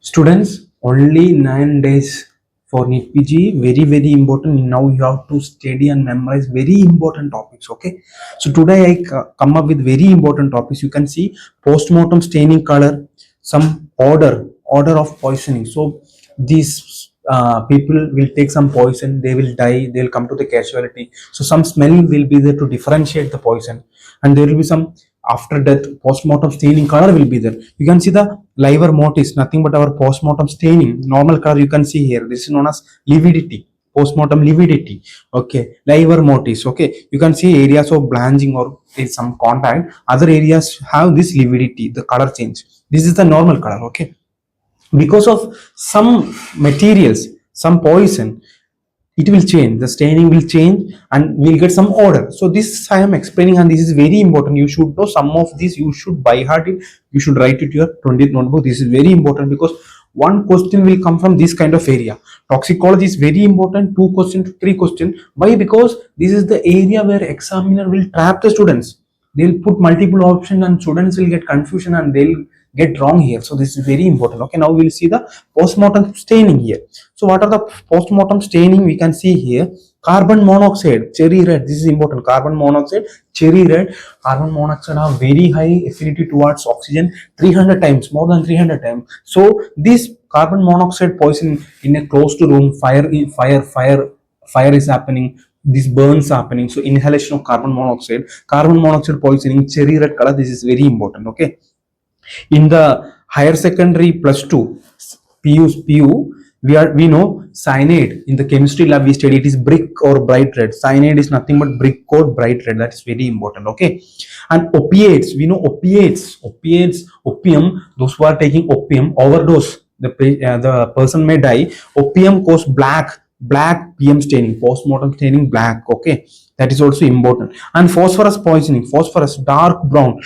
Students, only 9 days for NEET PG. Very important. Now you have to study and memorize very important topics. Okay, so today I come up with very important topics. You can see postmortem staining color, some order of poisoning. So these people will take some poison, they will die, they will come to the casualty. So some smell will be there to differentiate the poison, and there will be some after death postmortem staining color will be there. You can see the liver motis, nothing but our postmortem staining. Normal color you can see here. This is known as lividity, postmortem lividity. Okay, liver motis. Okay, you can see areas of blanching or some contact. Other areas have this lividity, the color change. This is the normal color. Okay, because of some materials, some poison, it will change, the staining will change and we'll get some order. So this I am explaining, and this is very important. You should know some of this, you should by heart it, you should write it to your 20th notebook. This is very important because one question will come from this kind of area. Toxicology is very important. 2 questions to 3 questions. Why? Because this is the area where examiner will trap the students. They'll put multiple options and students will get confusion and they'll get wrong here. So this is very important. Okay, now we'll see the postmortem staining here. So what are the postmortem staining? We can see here carbon monoxide, cherry red. This is important. Carbon monoxide, cherry red. Carbon monoxide have very high affinity towards oxygen, 300 times, more than 300 times. So this carbon monoxide poison in a closed room, fire is happening, these burns happening. So inhalation of carbon monoxide poisoning, cherry red color. This is very important. Okay, in the higher secondary +2 PU, we know cyanide. In the chemistry lab we study it is brick or bright red. Cyanide is nothing but brick or bright red. That is very important. Okay, and opiates, we know opiates, opium. Those who are taking opium overdose, the person may die. Opium cause black PM staining, postmortem staining black. Okay, that is also important. And phosphorus poisoning, phosphorus dark brown.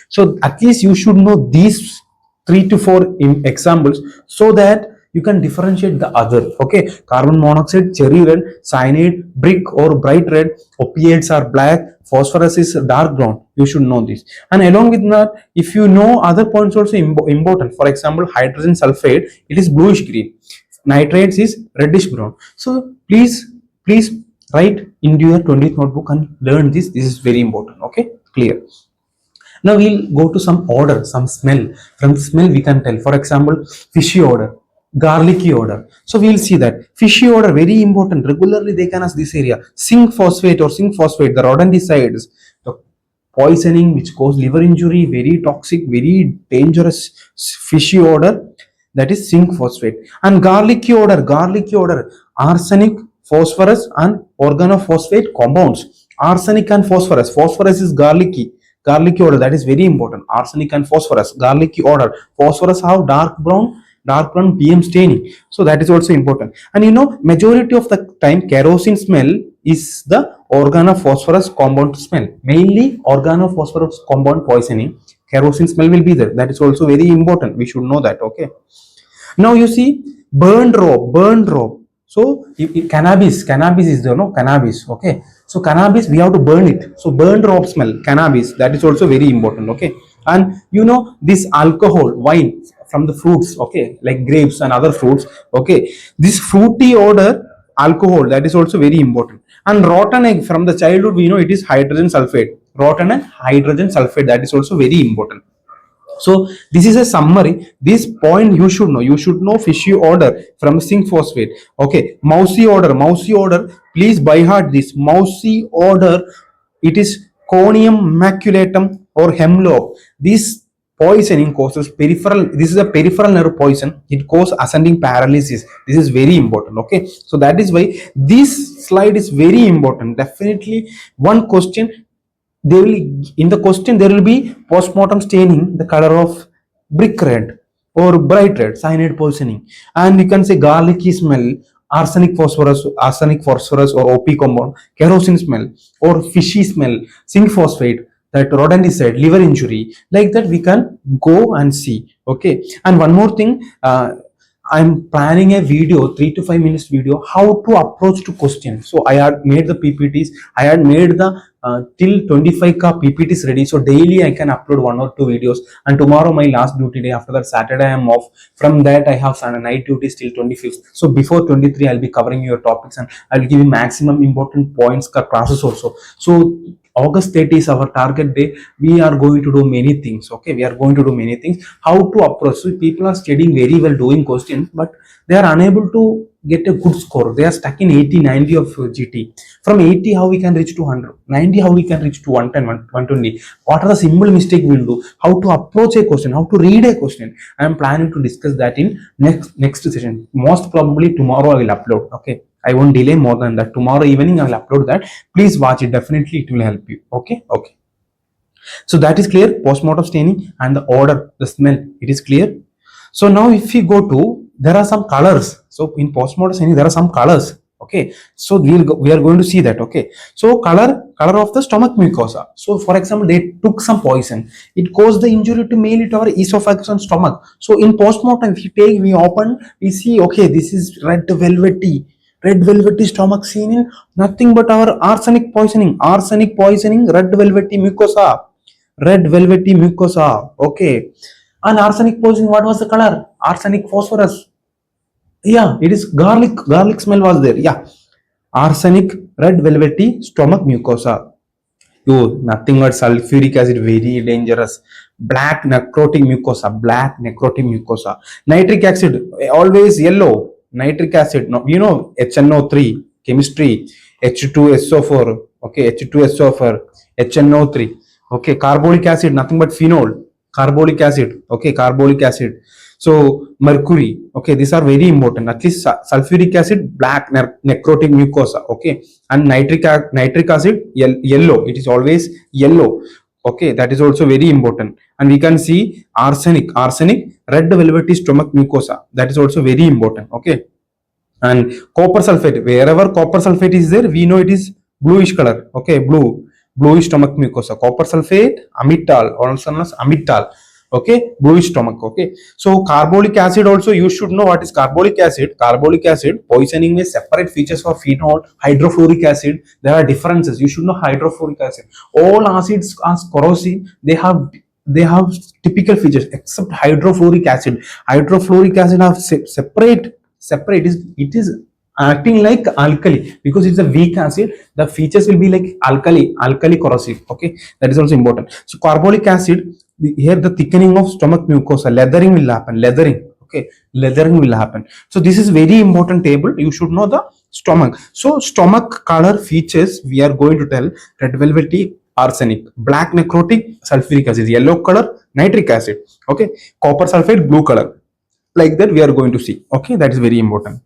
So at least you should know these 3 to 4 examples so that you can differentiate the other. Okay, carbon monoxide, cherry red, cyanide, brick or bright red, opiates are black, phosphorus is dark brown. You should know this. And along with that, if you know other points also important. For example, hydrogen sulfide, it is bluish green. Nitrates is reddish brown. So please write into your 20th notebook and learn this. This is very important. Okay, clear. Now we'll go to some odor, some smell. From smell we can tell. For example, fishy odor, garlicky odor. So we'll see that fishy odor very important. Regularly they can ask this area. Zinc phosphate, the rodenticides, the poisoning which cause liver injury, very toxic, very dangerous fishy odor, that is zinc phosphate. And garlicky odor, arsenic, phosphorus and organophosphate compounds. Arsenic and phosphorus is garlicky odor. That is very important. Arsenic and phosphorus, garlicky odor. Phosphorus have dark brown PM staining. So that is also important. And you know, majority of the time kerosene smell is the organophosphorus compound smell. Mainly organophosphorus compound poisoning, kerosene smell will be there. That is also very important. We should know that. Okay, now you see burned rope. So cannabis is there, no? Cannabis. Okay, so cannabis we have to burn it. So burned rope smell, cannabis, that is also very important. Okay, and you know this alcohol, wine from the fruits, okay, like grapes and other fruits. Okay, this fruity odor, alcohol, that is also very important. And rotten egg, from the childhood we know it is hydrogen sulfate. Rotten and hydrogen sulfate, that is also very important. So this is a summary. This point you should know. You should know fishy odor from zinc phosphate. Okay, mousy odor, please by heart this. Mousy odor, it is conium maculatum or hemlock. This poisoning causes peripheral, this is a peripheral nerve poison. It causes ascending paralysis. This is very important. Okay, so that is why this slide is very important. Definitely one question, they will, in the question there will be postmortem staining, the color of brick red or bright red, cyanide poisoning. And you can say garlicky smell, arsenic phosphorus or OP compound, kerosene smell or fishy smell, zinc phosphate, that rodenticide, liver injury. Like that we can go and see. Okay, and one more thing, I'm planning a video, 3 to 5 minutes video, how to approach to questions. So I had made the PPTs, I had made the till 25 ka PPTs ready. So daily I can upload 1 or 2 videos. And tomorrow my last duty day. After that Saturday I am off. From that I have some night duties till 25th. So before 23 I'll be covering your topics and I'll give you maximum important points ka classes also. So August 30 is our target day. We are going to do many things. Okay, we are going to do many things. How to approach? So people are studying very well, doing questions, but they are unable to get a good score. They are stuck in 80, 90 of GT. From 80, how we can reach to 100? 90, how we can reach to 110, 120? What are the simple mistake we'll do? How to approach a question? How to read a question? I am planning to discuss that in next session. Most probably tomorrow I will upload. Okay. I won't delay more than that. Tomorrow evening I will upload that. Please watch it. Definitely it will help you. Okay. Okay. So that is clear. Postmortem staining and the odor, the smell, it is clear. So now if we go to, there are some colors. So in postmortem staining there are some colors. Okay. So we are going to see that. Okay. So color of the stomach mucosa. So for example, they took some poison. It caused the injury to mainly to our esophagus and stomach. So in postmortem, if we open, we see, okay, this is red velvety stomach seen in nothing but our arsenic poisoning, red velvety mucosa, okay. And arsenic poisoning, what was the color? Arsenic phosphorus. Yeah, it is garlic smell was there. Yeah, arsenic red velvety stomach mucosa. Oh, nothing but sulfuric acid, very dangerous. Black necrotic mucosa. Nitric acid, always yellow. Nitric acid, no, HNO3, chemistry, H2SO4, okay, H2SO4, HNO3, okay, carbolic acid, nothing but phenol, carbolic acid, okay, carbolic acid. So mercury, okay, these are very important. At least sulfuric acid, black necrotic mucosa, okay, and nitric acid, yellow. It is always yellow. Okay, that is also very important. And we can see arsenic, red velvety stomach mucosa. That is also very important. Okay, and copper sulfate. Wherever copper sulfate is there, we know it is bluish color. Okay, bluish stomach mucosa. Copper sulfate, amytal, also known as amytal. Okay, bluish stomach. Okay, so carbolic acid also, you should know what is carbolic acid. Carbolic acid poisoning with separate features for phenol, hydrofluoric acid. There are differences. You should know hydrofluoric acid. All acids are corrosive. They have typical features except hydrofluoric acid. Hydrofluoric acid have separate. It is acting like alkali because it's a weak acid. The features will be like alkali corrosive. Okay, that is also important. So carbolic acid, here the thickening of stomach mucosa, leathering will happen. Okay, leathering will happen. So this is very important table. You should know the stomach. So stomach color features we are going to tell: red velvety, arsenic, black necrotic, sulfuric acid, yellow color, nitric acid. Okay, copper sulfate, blue color. Like that we are going to see. Okay, that is very important.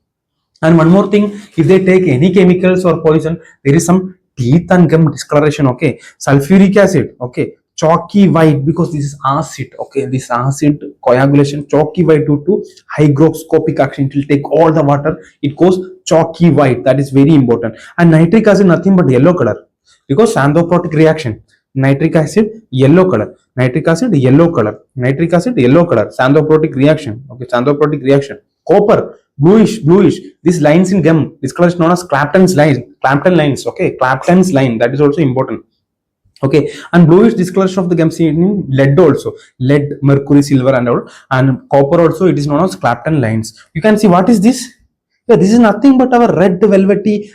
And one more thing, if they take any chemicals or poison, there is some teeth and gum discoloration. Okay, sulfuric acid, okay, chalky white because this is acid. Okay, this acid coagulation, chalky white due to hygroscopic action, it will take all the water, it goes chalky white. That is very important. And nitric acid, nothing but yellow color because xanthoprotic reaction. Nitric acid, yellow color. Nitric acid, yellow color. Nitric acid, yellow color. Xanthoprotic reaction. Okay, xanthoprotic reaction. Copper, bluish. These lines in gum, this color is known as Clapton's lines. Okay, Clapton's line. That is also important. Okay, and bluish discoloration of the gum seen in lead also. Lead, mercury, silver, and all. And copper also, it is known as Clapton lines. You can see what is this? Yeah, this is nothing but our red velvety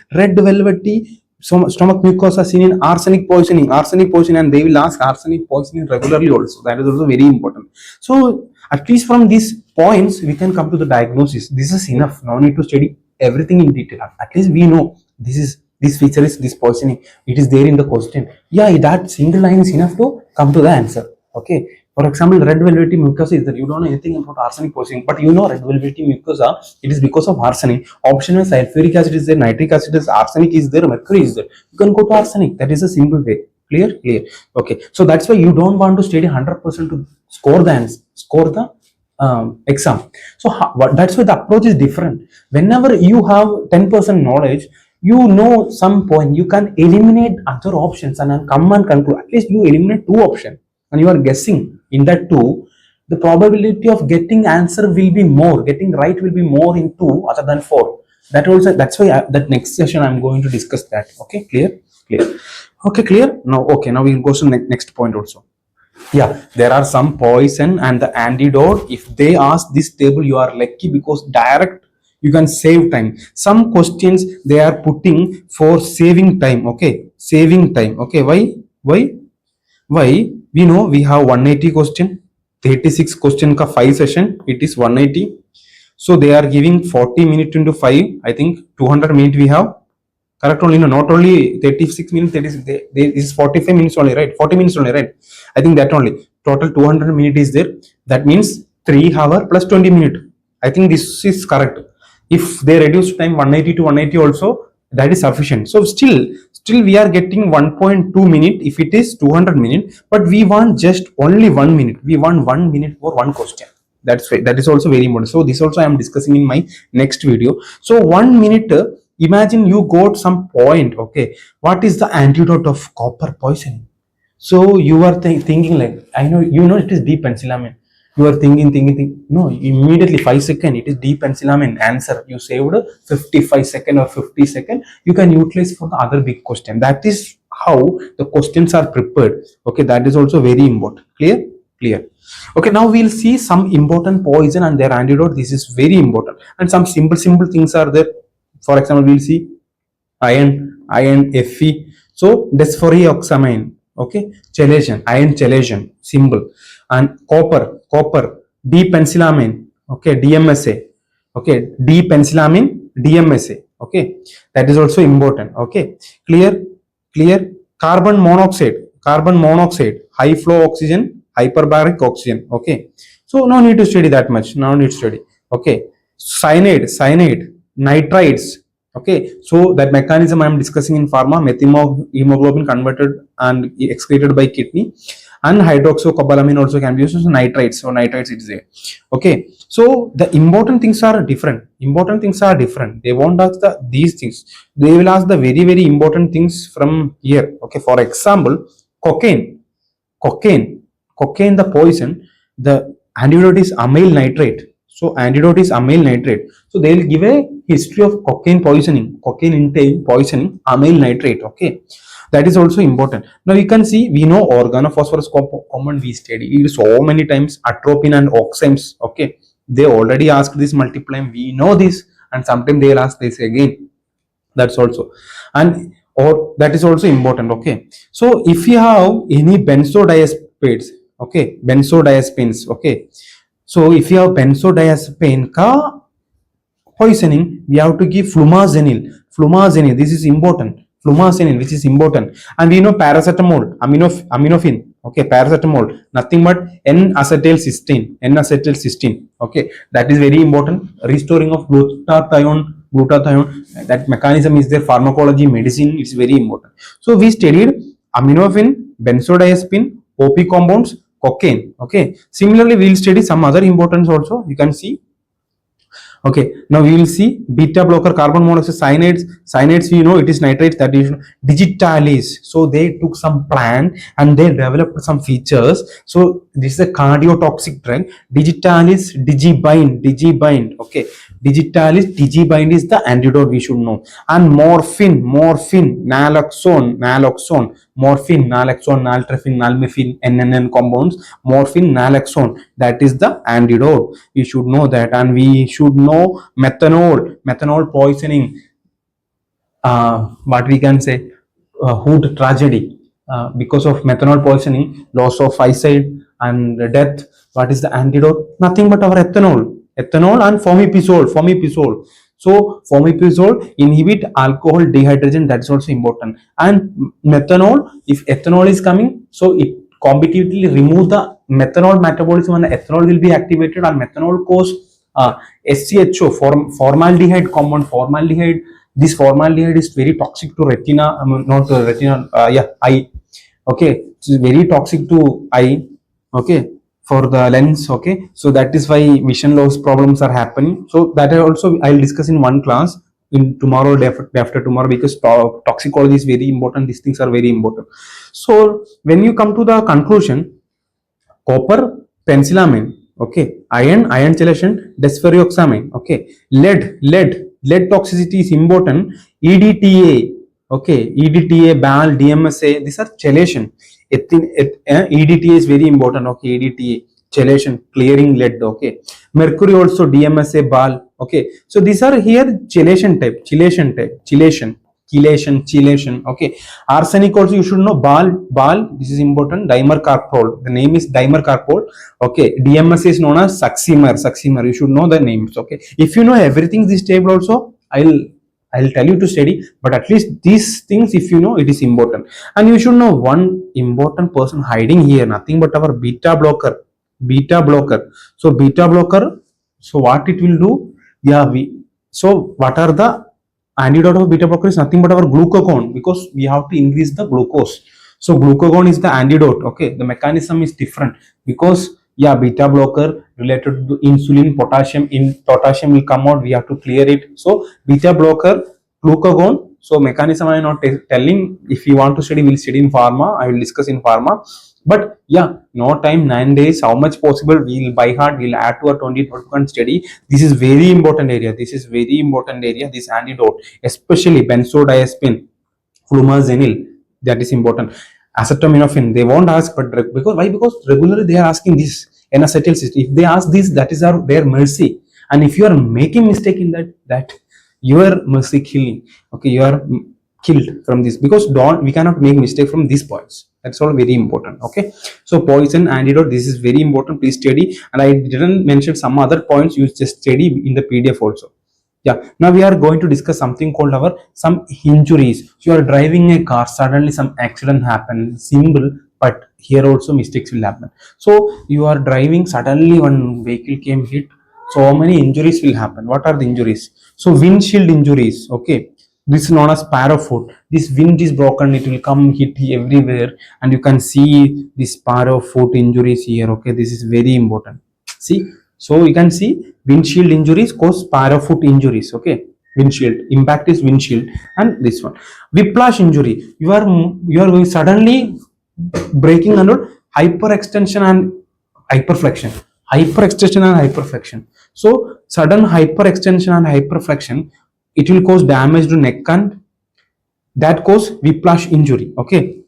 stomach mucosa seen in arsenic poisoning, and they will ask arsenic poisoning regularly also. That is also very important. So at least from these points we can come to the diagnosis. This is enough. No need to study everything in detail. At least we know this feature is this poisoning. It is there in the question. Yeah, that single line is enough to come to the answer. Okay. For example, red velvety mucosa is that you don't know anything about arsenic poisoning, but you know red velvety mucosa, it is because of arsenic. Option is sulfuric acid is there, nitric acid is, arsenic is there, mercury is there. You can go to arsenic. That is a simple way. Clear? Okay. So that's why you don't want to study 100% to score the exam. So that's why the approach is different. Whenever you have 10% knowledge, you know some point, you can eliminate other options and then come and conclude. At least you eliminate two options and you are guessing in that two. the probability of getting answer will be more, getting right will be more in 2 other than 4. That also, that's why that next session I'm going to discuss that. Okay, clear? Clear. Okay, clear. Now, okay, now we'll go to next point also. Yeah, there are some poison and the antidote. If they ask this table, you are lucky because direct you can save time. Some questions they are putting for saving time. Okay, saving time. Okay, why? We know we have 180 question, 36 question ka 5 session. It is 180. So they are giving 40 minutes into 5. I think 200 minutes we have. Correct only, no, not only 36 minutes, 36, this is 45 minutes only, right? 40 minutes only, right? I think that only. Total 200 minutes is there. That means 3 hour plus 20 minutes. I think this is correct. If they reduce time 180 to 180 also, that is sufficient. So still we are getting 1.2 minute if it is 200 minutes, but we want just only 1 minute. We want 1 minute for one question. That's right. That is also very important. So this also I am discussing in my next video. So 1 minute, imagine you got some point. Okay, what is the antidote of copper poisoning? So you are thinking like, I know, you know, it is D-penicillamine. You are thinking. No, immediately 5 seconds, it is D-penicillamine. Answer. You saved 55 seconds or 50 seconds. You can utilize for the other big question. That is how the questions are prepared. Okay, that is also very important. Clear? Clear. Okay, now we'll see some important poison and their antidote. This is very important. And some simple things are there. For example, we'll see iron Fe. So desphorioxamine. Okay, chelation, iron chelation symbol, and copper, D-penicillamine. Okay, DMSA. Okay, D-penicillamine, DMSA. Okay, that is also important. Okay, clear. Carbon monoxide, high flow oxygen, hyperbaric oxygen. Okay, so no need to study that much. No need to study. Okay, cyanide, nitrites. Okay, so that mechanism I am discussing in pharma, methemoglobin converted and excreted by kidney, and hydroxycobalamin also can be used as nitrites. So nitrites it is there. Okay, so the important things are different. They won't ask these things. They will ask the very important things from here. Okay, for example, cocaine, the poison. The antidote is amyl nitrate. So antidote is amyl nitrate. So they will give a history of cocaine intake poisoning, amyl nitrate. Okay, that is also important. Now you can see, we know organophosphorus compound we studied so many times, atropine and oximes. Okay, they already asked this multiple time. We know this, and sometimes they will ask this again. That's also, and or that is also important. Okay, so if you have any benzodiazepines, okay, benzodiazepines. Okay, so if you have benzodiazepine ka poisoning, we have to give flumazenil. This is important. Flumazenil, which is important. And we know paracetamol, aminophen. Okay, paracetamol, nothing but N-acetylcysteine. Okay, that is very important. Restoring of glutathione. That mechanism is there. Pharmacology, medicine, it's very important. So we studied aminophen, benzodiazepine, OP compounds, cocaine. Okay, similarly we will study some other importance also. You can see. Okay, now we will see beta blocker, carbon monoxide, cyanides we know it is nitrates, that is digitalis. So they took some plant and they developed some features. So this is a cardiotoxic drug. Digitalis digibind. Okay, digitalis digibind is the antidote we should know. And morphine, naloxone, morphine, naloxone, naltrexone, nalmefene, NNN compounds, morphine, naloxone, that is the antidote. We should know that. And we should know methanol poisoning, what we can say, Hood tragedy, because of methanol poisoning, loss of eyesight and death. What is the antidote? Nothing but our ethanol and formipizole. So formipizole inhibit alcohol dehydrogenase, that's also important. And methanol, if ethanol is coming, so it competitively remove the methanol metabolism and ethanol will be activated, and methanol cause SCHO, formaldehyde compound. This formaldehyde is very toxic to retina, not retina, eye. Okay, it's very toxic to eye. Okay, for the lens. Okay, so that is why vision loss problems are happening. So that also I'll discuss in one class in tomorrow, day after tomorrow, because toxicology is very important. These things are very important. So when you come to the conclusion, copper penicillamine, okay, iron chelation, desferrioxamine, okay, lead toxicity is important, EDTA, okay, EDTA, BAL, DMSA, these are chelation. EDTA is very important, okay, EDTA, chelation, clearing lead, okay, mercury also, DMSA, BAL, okay, so these are here chelation, okay. Arsenic also you should know, bal, this is important, dimercarpol, the name is dimercarpol, okay. DMSA is known as succimer, you should know the names, okay. If you know everything this table also, I'll tell you to study, but at least these things, if you know, it is important. And you should know one important person hiding here, nothing but our beta blocker. So beta blocker, so what it will do? Yeah, so what are the antidote of beta blocker? Is nothing but our glucagon, because we have to increase the glucose. So glucagon is the antidote, okay. The mechanism is different, because yeah, beta blocker related to insulin, potassium will come out, we have to clear it. So beta blocker, glucagon, so mechanism I am not telling. If you want to study, we'll study in pharma, I will discuss in pharma. But yeah, no time, 9 days, how much possible we'll by heart, we'll add to our 20 study. This is very important area, this antidote, especially benzodiazepine, flumazenil, that is important. Acetaminophen, they won't ask, but because why? Because regularly they are asking this, N-acetyl cyst. If they ask this, that is their mercy. And if you are making mistake in that your mercy killing, okay, you are killed from this, because we cannot make mistake from these points. That's all very important, okay. So poison, antidote, this is very important, please study. And I didn't mention some other points, you just study in the PDF also. Yeah, now we are going to discuss something called our some injuries. So you are driving a car, suddenly some accident happen, simple, but here also mistakes will happen. So you are driving, suddenly one vehicle came hit, so many injuries will happen. What are the injuries? So windshield injuries, okay, this is known as parafoot. This wind is broken, it will come hit everywhere, and you can see this parafoot injuries here, okay. This is very important, see. So you can see windshield injuries cause parafoot injuries, okay. Windshield impact is windshield. And this one, whiplash injury, you are going suddenly braking under hyperextension and hyperflexion. So sudden hyperextension and hyperflexion, it will cause damage to neck, and that cause whiplash injury, okay.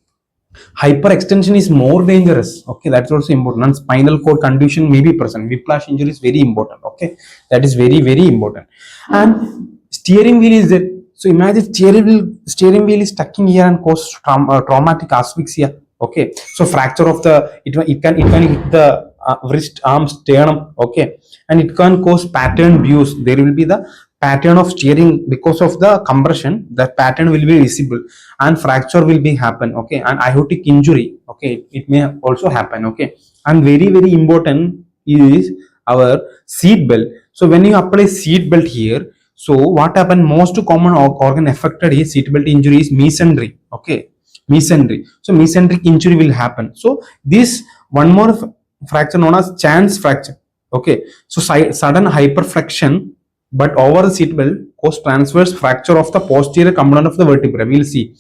Hyperextension is more dangerous, okay, that's also important. And spinal cord condition may be present, whiplash injury is very important, okay, that is very important. And steering wheel is there. So imagine steering wheel is stuck in here and cause traumatic asphyxia, okay. So fracture of the, it can hit the wrist, arm, sternum, okay. And it can cause pattern views, there will be the pattern of steering because of the compression, that pattern will be visible, and fracture will be happen, okay. And aortic injury, okay, it may also happen, okay. And very important is our seat belt. So when you apply seat belt here, so what happen, most common organ affected is seat belt injury is mesentery, okay, mesentery. So mesenteric injury will happen. So this one more fracture known as chance fracture, okay. So sudden hyperflexion but over the seat belt cause transverse fracture of the posterior component of the vertebra. We'll see.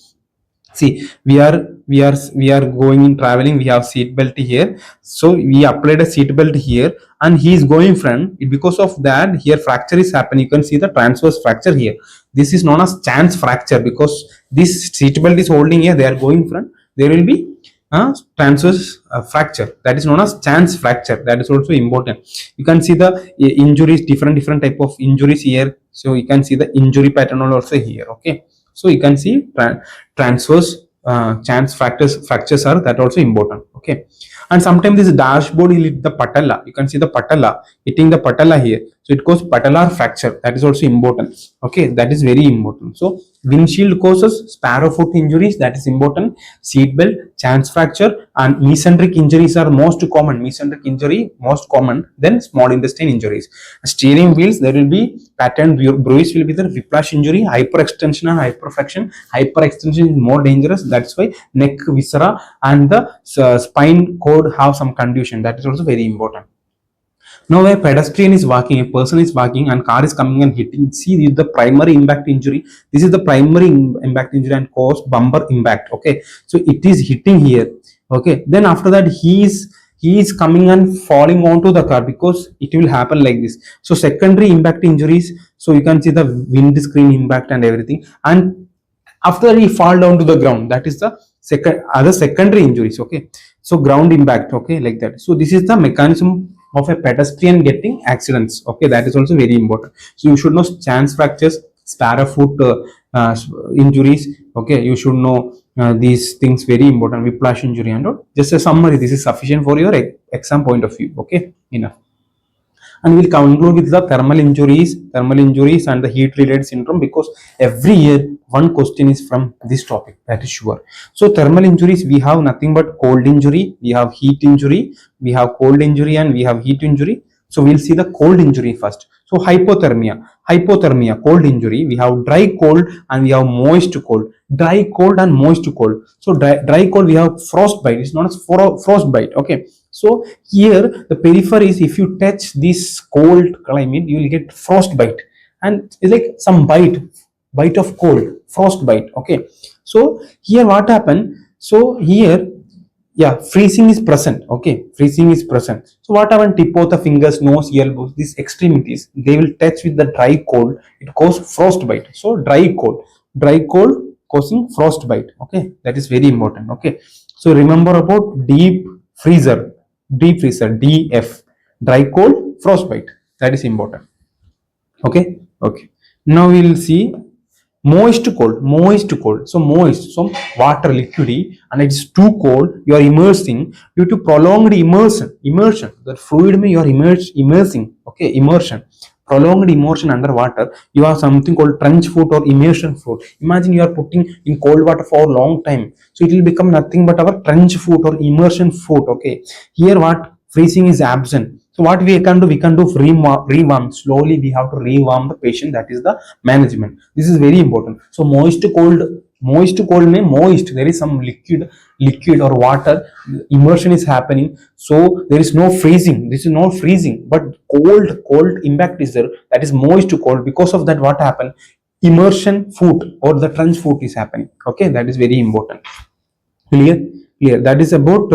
We are going in traveling, we have seat belt here, so we applied a seat belt here, and he is going front. Because of that, here fracture is happening, you can see the transverse fracture here. This is known as chance fracture, because this seat belt is holding here, they are going front, there will be transverse fracture, that is known as chance fracture. That is also important. You can see the injuries, different type of injuries here. So you can see the injury pattern also here, okay. So you can see transverse chance fractures are that also important, okay. And sometimes this dashboard will hit the patella, you can see the patella hitting the patella here, so it causes patellar fracture, that is also important, okay. That is very important. So windshield causes sparrow foot injuries, that is important. Seat belt, chance fracture, and mesenteric injuries are most common. Mesenteric injury most common, then small intestine injuries. Steering wheels, there will be pattern bruise, will be the whiplash injury, hyperextension and hyperflexion. Hyperextension is more dangerous, that's why neck, viscera, and the spine cord have some condition, that is also very important. Now a pedestrian is walking, a person is walking, and car is coming and hitting. See, this is the primary impact injury. This is the primary impact injury and cause bumper impact, okay. So it is hitting here, okay. Then after that, he is he is coming and falling onto the car, because it will happen like this. So secondary impact injuries, so you can see the windscreen impact and everything, and after he fall down to the ground, that is the secondary injuries. Okay, so ground impact, okay, like that. So this is the mechanism of a pedestrian getting accidents. Okay, that is also very important. So you should know chance fractures, spare foot uh, injuries. Okay, you should know these things, very important. Whiplash injury and all. Just a summary, this is sufficient for your exam point of view. Okay, enough. And we'll conclude with the thermal injuries and the heat related syndrome, because every year one question is from this topic, that is sure. So thermal injuries, we have nothing but cold injury, we have heat injury, we have cold injury, and we have heat injury. So we'll see the cold injury first. So hypothermia, cold injury, we have dry cold and we have moist cold. Dry cold and moist cold. So dry cold, we have frostbite. It's known as frostbite. Okay. So here the peripheries, if you touch this cold climate, you will get frostbite, and it's like some bite of cold, frostbite. Okay. So here what happened? So here, yeah, freezing is present. Okay, freezing is present. So what happened? Tip of the fingers, nose, elbows, these extremities, they will touch with the dry cold. It causes frostbite. So dry cold causing frostbite. Okay, that is very important. Okay, so remember about deep freezer, DF, dry cold, frostbite. That is important. Okay, okay. Now we will see moist cold. So moist, so water liquidy, and it's too cold. You are immersing due to prolonged immersion. That fluid may you are immersing. Okay, immersion. Prolonged immersion underwater, you have something called trench foot or immersion foot. Imagine you are putting in cold water for a long time, so it will become nothing but our trench foot or immersion foot. Okay, here what, freezing is absent. So what we can do, rewarm. Slowly we have to rewarm the patient. That is the management. This is very important. So moist cold may moist. There is some liquid or water immersion is happening. So there is no freezing. This is not freezing, but cold impact is there. That is moist cold. Because of that, what happened? Immersion foot or the trench foot is happening. Okay, that is very important. Clear. That is about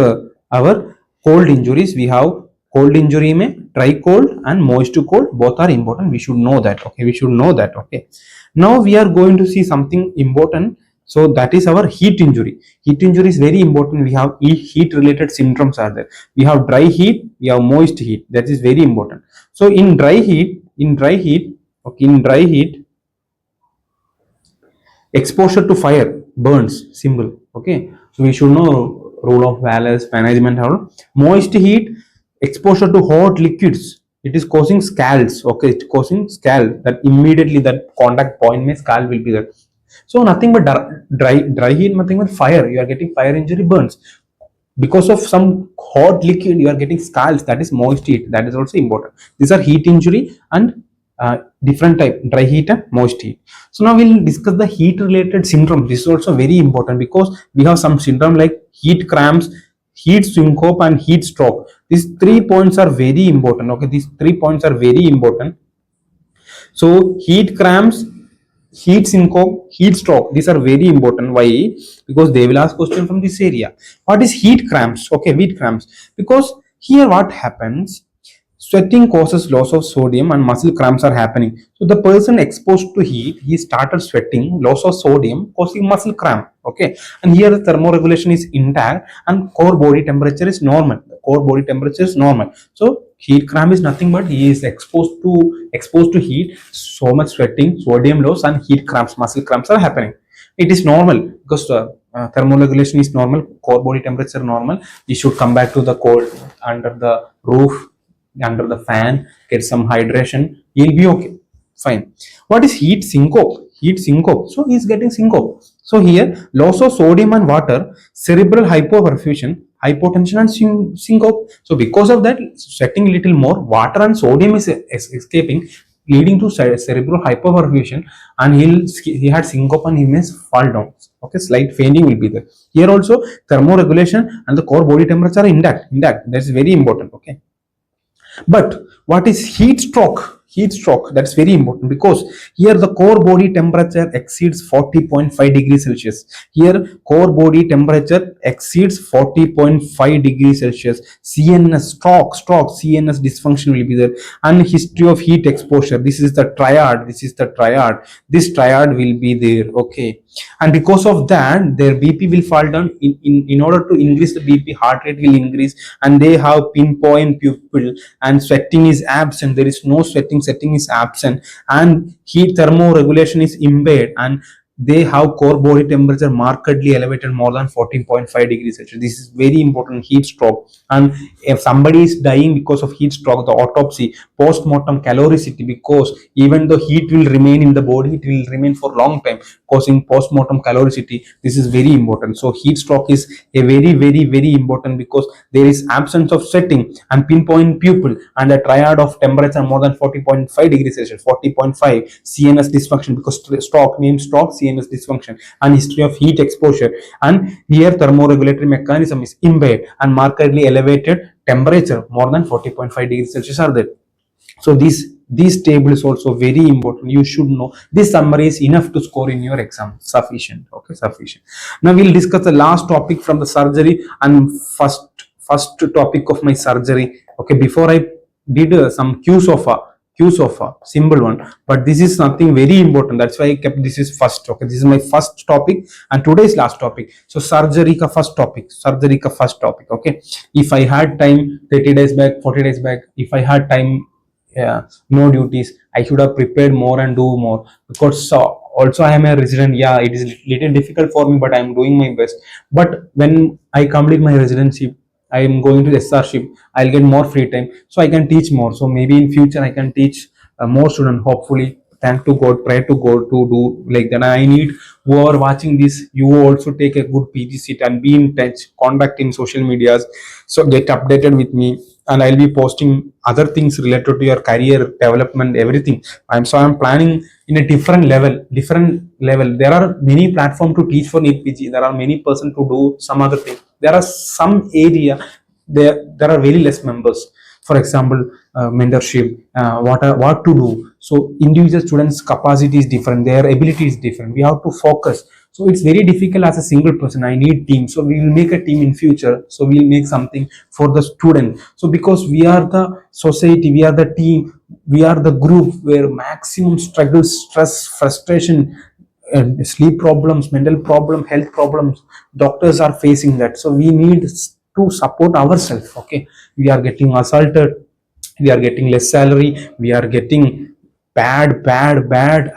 our cold injuries. We have cold injury में dry cold and moist cold, both are important. We should know that. Okay, we should know that. Okay, now we are going to see something important. So that is our heat injury. Heat injury is very important. We have heat related syndromes are there. We have dry heat, we have moist heat. That is very important. So in dry heat, exposure to fire burns, symbol. Okay, so we should know rule of Wallace, management. Moist heat, exposure to hot liquids, it is causing scalds. Okay, it's causing scald. That immediately that contact point may scald will be there. So nothing but dry heat, nothing but fire. You are getting fire injury, burns. Because of some hot liquid, you are getting scalds. That is moist heat. That is also important. These are heat injury and different type, dry heat and moist heat. So now we'll discuss the heat related syndrome. This is also very important, because we have some syndrome like heat cramps, heat syncope, and heat stroke. These 3 points are very important. Okay, these 3 points are very important. So heat cramps, heat syncope, heat stroke, these are very important. Why? Because they will ask question from this area. What is heat cramps? Okay, heat cramps, because here what happens, sweating causes loss of sodium and muscle cramps are happening. So the person exposed to heat, he started sweating, loss of sodium causing muscle cramp. Okay, and here the thermoregulation is intact and core body temperature is normal. The core body temperature is normal. So heat cramp is nothing but he is exposed to heat, so much sweating, sodium loss, and heat cramps, muscle cramps are happening. It is normal, because thermoregulation is normal, core body temperature normal. You should come back to the cold under the roof, under the fan, get some hydration, you'll be okay, fine. What is heat syncope? So he's getting syncope. So here, loss of sodium and water, cerebral hypoperfusion, hypotension, and syncope. So because of that, sweating a little more, water and sodium is escaping, leading to cerebral hypoperfusion, and he had syncope and he may fall down. Okay, slight fainting will be there. Here also, thermoregulation and the core body temperature are intact. That's very important. Okay. But what is heat stroke? heat stroke. That's very important because here the core body temperature exceeds 40.5 degrees Celsius. Here core body temperature exceeds 40.5 degrees Celsius. CNS stroke, CNS dysfunction will be there, and history of heat exposure. This is the triad. This triad will be there. Okay, and because of that, their BP will fall down. In order to increase the BP, heart rate will increase, and they have pinpoint pupil, and sweating is absent. There is no sweating is absent, and heat thermoregulation is impaired, and they have core body temperature markedly elevated more than 14.5 degrees Celsius. This is very important, heat stroke. And if somebody is dying because of heat stroke, the autopsy, postmortem caloricity, because even though heat will remain in the body, it will remain for long time, causing postmortem caloricity. This is very important. So heat stroke is a very important because there is absence of sweating and pinpoint pupil and a triad of temperature more than 40.5 degrees Celsius, 40.5, CNS dysfunction, because stroke, name stroke, CNS dysfunction, and history of heat exposure. And here thermoregulatory mechanism is impaired and markedly elevated temperature more than 40.5 degrees Celsius are there. So this table is also very important. You should know. This summary is enough to score in your exam. Sufficient. Okay, sufficient. Now we'll discuss the last topic from the surgery and first topic of my surgery. Okay, before I did some Q sofa, simple one, but this is something very important. That's why I kept this is first. Okay, this is my first topic and today's last topic. So surgery ka first topic. Okay, if I had time 30 days back, 40 days back, if I had time, no duties, I should have prepared more and do more, because also I am a resident. Yeah, it is little difficult for me, but I am doing my best. But when I complete my residency, I am going to SR ship, I'll get more free time, so I can teach more. So maybe in future I can teach more students, hopefully. Thank to God, pray to God to do like that. I need who are watching this, you also take a good PG seat and be in touch, contact in social medias, so get updated with me, and I'll be posting other things related to your career development, everything. I'm planning in a different level. There are many platforms to teach for NEET PG. There are many persons to do some other thing. There are some area there are very less members. For example, mentorship, what to do. So individual students' capacity is different, their ability is different. We have to focus. So it's very difficult as a single person. I need team. So we will make a team in future. So we'll make something for the student. So because we are the society, we are the team, we are the group where maximum struggle, stress, frustration, sleep problems, mental problem, health problems, doctors are facing that. So we need to support ourselves. Okay, we are getting assaulted, we are getting less salary, we are getting bad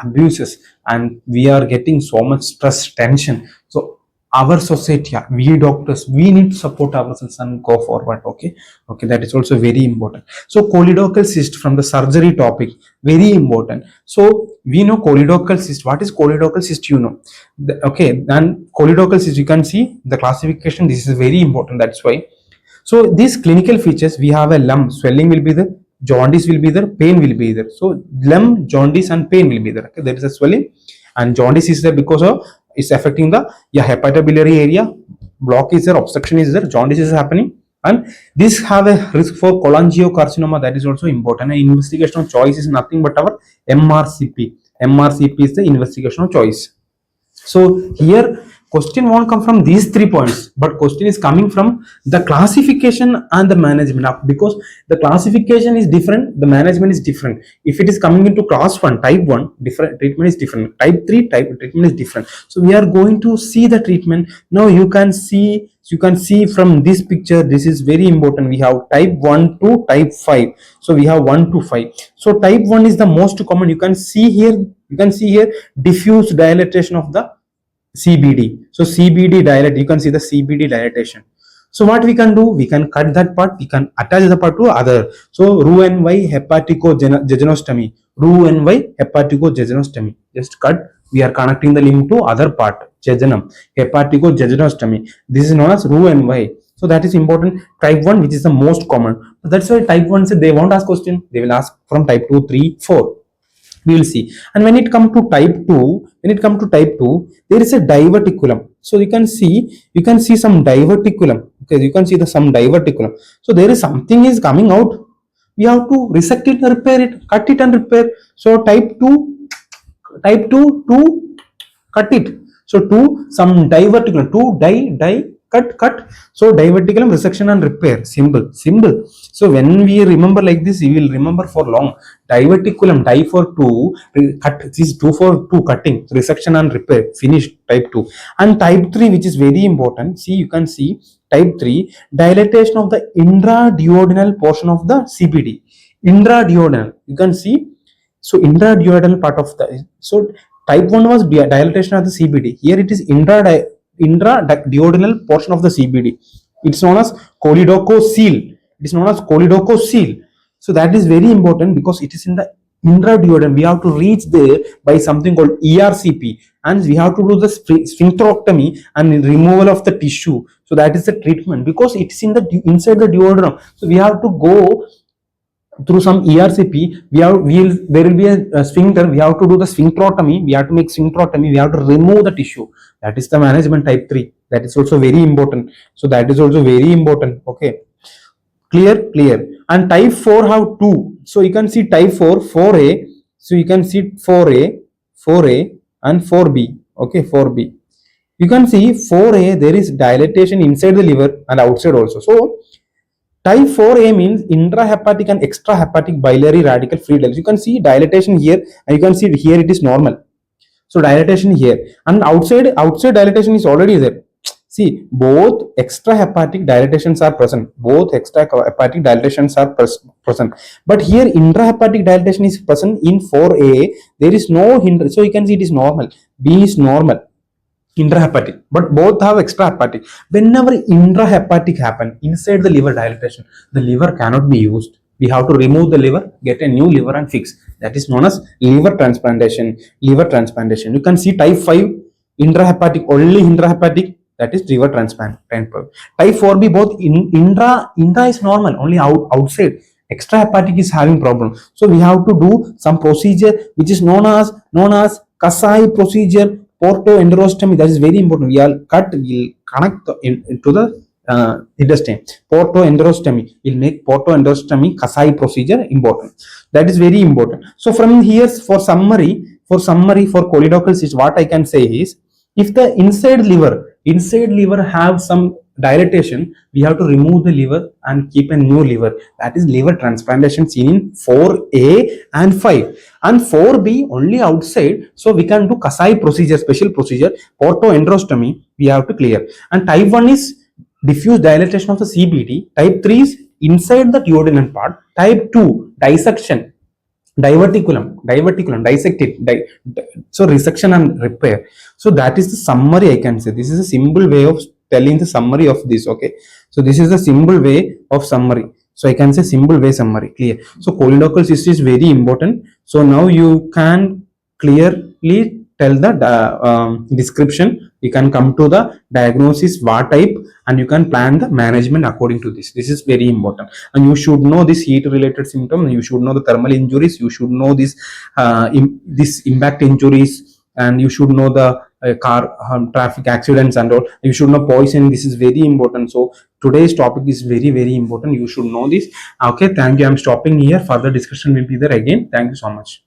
abuses, and we are getting so much stress, tension. So our society, we doctors, we need to support ourselves and go forward. Okay, that is also very important. So choledochal cyst, from the surgery topic, very important. So we know choledochal cyst. What is choledochal cyst? You know. Okay, and choledochal cyst, you can see the classification. This is very important. That's why. So these clinical features, we have a lump, swelling will be there, jaundice will be there, pain will be there. So lump, jaundice, and pain will be there. Okay, there is a swelling, and jaundice is there because of it's affecting the hepatobiliary area. Block is there, obstruction is there, jaundice is happening, and this have a risk for cholangiocarcinoma. That is also important. And investigation of choice is nothing but our MRCP. MRCP is the investigation of choice. So here question won't come from these 3 points, but question is coming from the classification and the management, because the classification is different, the management is different. If it is coming into class 1, type 1, different treatment is different. Type 3, type treatment is different. So we are going to see the treatment. Now you can see from this picture, this is very important. We have type 1 to type 5. So we have 1 to 5. So type 1 is the most common. You can see here diffuse dilatation of the CBD. So CBD dilate, you can see the CBD dilatation. So what we can do, we can cut that part, we can attach the part to other. So Roux-en-Y hepaticojejunostomy, Roux-en-Y hepaticojejunostomy, just cut, we are connecting the limb to other part, jejunum, hepaticojejunostomy. This is known as Roux-en-Y. So that is important. Type 1, which is the most common. So that's why type 1 said they won't ask question, they will ask from type 2, 3, 4. We will see. And when it comes to type 2, there is a diverticulum. So you can see some diverticulum. Okay, you can see some diverticulum. So there is something is coming out we have to resect it and repair it, cut it and repair. So type 2, to cut it. So to some diverticulum, to cut. So diverticulum, resection and repair. Simple. So when we remember like this, we will remember for long. Diverticulum, die for 2, cut. This is 2 for 2, cutting, resection and repair. Finish type 2. And type 3, which is very important. See, you can see type 3, dilatation of the intraduodenal portion of the CBD. Intraduodenal, you can see. So intraduodenal part of the, so type 1 was dilatation of the CBD. Here it is intraduodenal portion of the CBD. It's known as choledochal. It is known as choledochal. So that is very important because it is in the intraduodenum. We have to reach there by something called ERCP, and we have to do the sphincterectomy and removal of the tissue. So that is the treatment because it's in the inside the duodenum. So we have to go through some ERCP, there will be a sphincter, we have to do the sphincterectomy, we have to make sphincterectomy, we have to remove the tissue. That is the management type 3. That is also very important. So that is also very important. Okay. Clear. And type 4 have 2. So you can see type 4, 4A. So you can see 4A and 4B. Okay, 4B. You can see 4A, there is dilatation inside the liver and outside also. So type 4A means intrahepatic and extrahepatic biliary radical free dilatation. You can see dilatation here, and you can see here it is normal. So dilatation here, and outside dilatation is already there. See, both extrahepatic dilatations are present. But here intrahepatic dilatation is present in 4A. There is no hindrance. So you can see it is normal. B is normal. Intrahepatic, but both have extrahepatic. Whenever intrahepatic happen inside the liver dilatation, the liver cannot be used. We have to remove the liver, get a new liver and fix. That is known as liver transplantation. You can see type 5 intrahepatic, only intrahepatic, that is liver transplant. Type 4B, both intra is normal, only outside. Extrahepatic is having problem. So we have to do some procedure which is known as Kasai procedure. Portoenterostomy, that is very important. We'll connect into the intestine. Portoenterostomy, we'll make portoenterostomy Kasai procedure important. That is very important. So from here, for summary for choledochal cyst, what I can say is, if the inside liver have some dilatation, we have to remove the liver and keep a new liver. That is liver transplantation seen in 4A and 5. And 4B only outside, so we can do Kasai procedure, special procedure, portoenterostomy, we have to clear. And type 1 is diffuse dilatation of the CBD. Type 3 is inside the duodenal part. Type 2, dissection, diverticulum, dissect it, so resection and repair. So that is the summary I can say. This is a simple way of telling the summary of this. Okay, so this is a simple way of summary. So I can say simple way summary, clear. So choledochal cyst is very important. So now you can clearly tell the description. You can come to the diagnosis, what type, and you can plan the management according to this. This is very important, and you should know this heat related symptom. You should know the thermal injuries. You should know this this impact injuries, and you should know the car traffic accidents and all. You should know poison. This is very important. So today's topic is very important. You should know this. Okay, thank you. I'm stopping here. Further discussion will be there again. Thank you so much.